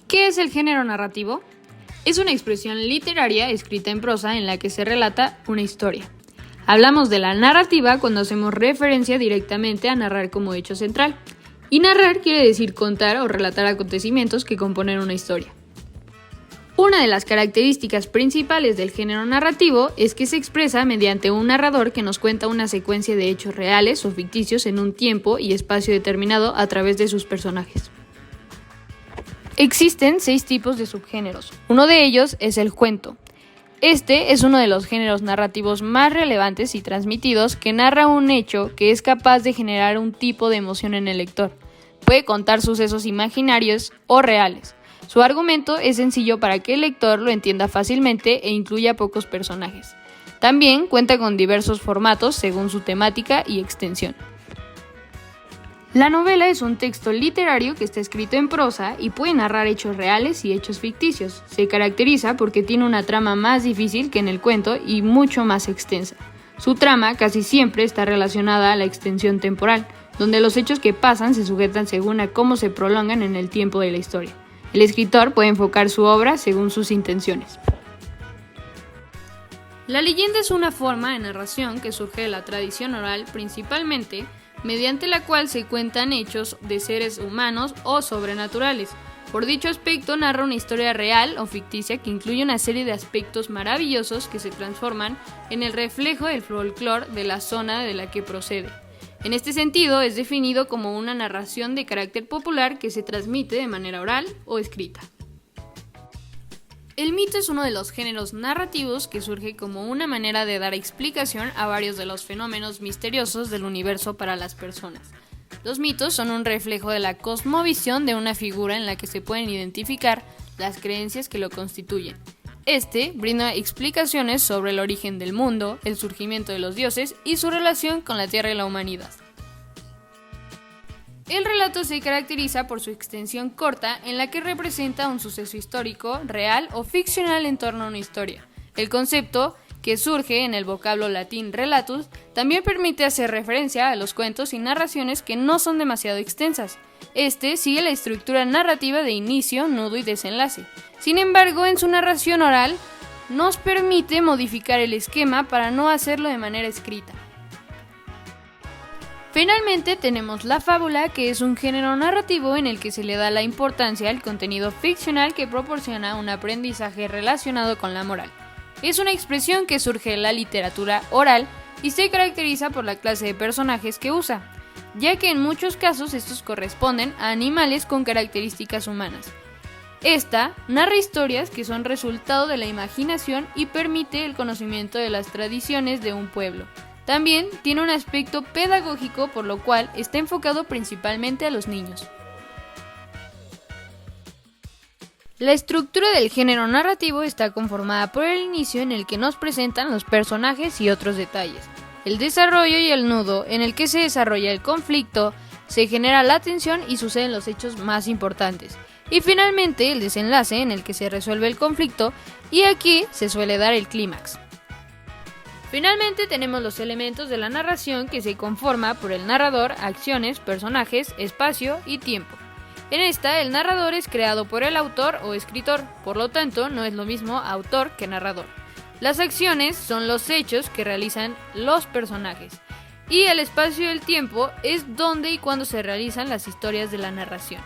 ¿Qué es el género narrativo? Es una expresión literaria escrita en prosa en la que se relata una historia. Hablamos de la narrativa cuando hacemos referencia directamente a narrar como hecho central. Y narrar quiere decir contar o relatar acontecimientos que componen una historia. Una de las características principales del género narrativo es que se expresa mediante un narrador que nos cuenta una secuencia de hechos reales o ficticios en un tiempo y espacio determinado a través de sus personajes. Existen 6 tipos de subgéneros. Uno de ellos es el cuento. Este es uno de los géneros narrativos más relevantes y transmitidos que narra un hecho que es capaz de generar un tipo de emoción en el lector. Puede contar sucesos imaginarios o reales. Su argumento es sencillo para que el lector lo entienda fácilmente e incluya pocos personajes. También cuenta con diversos formatos según su temática y extensión. La novela es un texto literario que está escrito en prosa y puede narrar hechos reales y hechos ficticios. Se caracteriza porque tiene una trama más difícil que en el cuento y mucho más extensa. Su trama casi siempre está relacionada a la extensión temporal, donde los hechos que pasan se sujetan según a cómo se prolongan en el tiempo de la historia. El escritor puede enfocar su obra según sus intenciones. La leyenda es una forma de narración que surge de la tradición oral principalmente, mediante la cual se cuentan hechos de seres humanos o sobrenaturales. Por dicho aspecto narra una historia real o ficticia que incluye una serie de aspectos maravillosos que se transforman en el reflejo del folclore de la zona de la que procede. En este sentido, es definido como una narración de carácter popular que se transmite de manera oral o escrita. El mito es uno de los géneros narrativos que surge como una manera de dar explicación a varios de los fenómenos misteriosos del universo para las personas. Los mitos son un reflejo de la cosmovisión de una figura en la que se pueden identificar las creencias que lo constituyen. Este brinda explicaciones sobre el origen del mundo, el surgimiento de los dioses y su relación con la tierra y la humanidad. El relato se caracteriza por su extensión corta en la que representa un suceso histórico, real o ficcional en torno a una historia. El concepto, que surge en el vocablo latín relatus, también permite hacer referencia a los cuentos y narraciones que no son demasiado extensas. Este sigue la estructura narrativa de inicio, nudo y desenlace. Sin embargo, en su narración oral, nos permite modificar el esquema para no hacerlo de manera escrita. Finalmente tenemos la fábula, que es un género narrativo en el que se le da la importancia al contenido ficcional que proporciona un aprendizaje relacionado con la moral. Es una expresión que surge en la literatura oral y se caracteriza por la clase de personajes que usa, ya que en muchos casos estos corresponden a animales con características humanas. Esta narra historias que son resultado de la imaginación y permite el conocimiento de las tradiciones de un pueblo. También tiene un aspecto pedagógico, por lo cual está enfocado principalmente a los niños. La estructura del género narrativo está conformada por el inicio en el que nos presentan los personajes y otros detalles, el desarrollo y el nudo en el que se desarrolla el conflicto, se genera la tensión y suceden los hechos más importantes. Y finalmente el desenlace en el que se resuelve el conflicto y aquí se suele dar el clímax. Finalmente tenemos los elementos de la narración que se conforma por el narrador, acciones, personajes, espacio y tiempo. En esta el narrador es creado por el autor o escritor, por lo tanto no es lo mismo autor que narrador. Las acciones son los hechos que realizan los personajes y el espacio y el tiempo es donde y cuándo se realizan las historias de la narración.